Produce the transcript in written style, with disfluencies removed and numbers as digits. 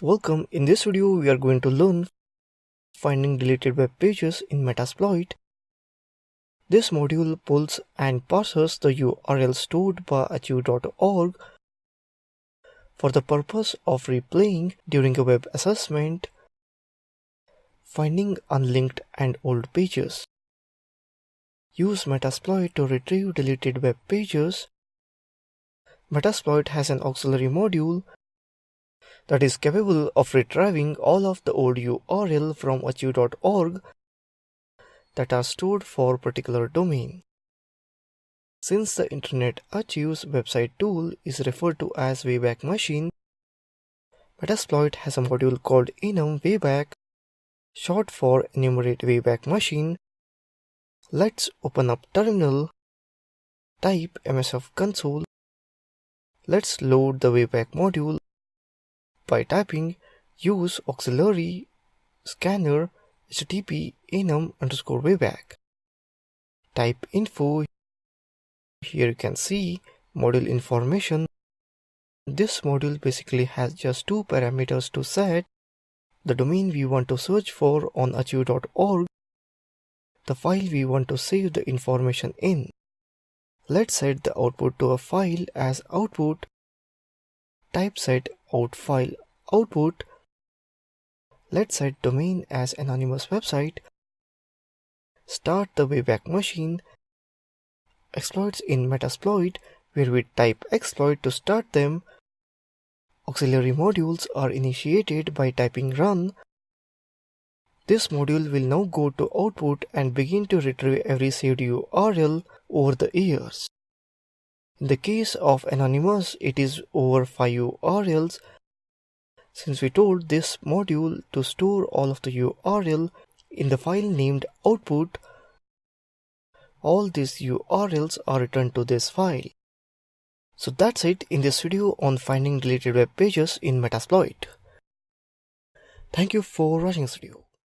Welcome. In this video, we are going to learn finding deleted web pages in Metasploit. This module pulls and parses the URL stored by achieve.org for the purpose of replaying during a web assessment, finding unlinked and old pages. Use Metasploit to retrieve deleted web pages. Metasploit has an auxiliary module that is capable of retrieving all of the old URL from achieve.org that are stored for a particular domain. Since the Internet Archive's website tool is referred to as Wayback Machine, Metasploit has a module called enum wayback, short for enumerate wayback machine. Let's open up terminal, type msf console. Let's load the wayback module by typing use auxiliary scanner http enum_wayback. Type info. Here you can see module information. This module basically has just two parameters to set: the domain we want to search for on achieve.org, the file we want to save the information in. Let's set the output to a file as output. Type set out file output. Let's set domain as anonymous website. Start the wayback machine. Exploits in Metasploit, where we type exploit to start them. Auxiliary modules are initiated by typing run. This module will now go to output and begin to retrieve every saved URL over the years. In the case of anonymous, it is over 5 URLs. Since we told this module to store all of the URL in the file named output, all these URLs are returned to this file. So that's it in this video on finding deleted web pages in Metasploit. Thank you for watching this video.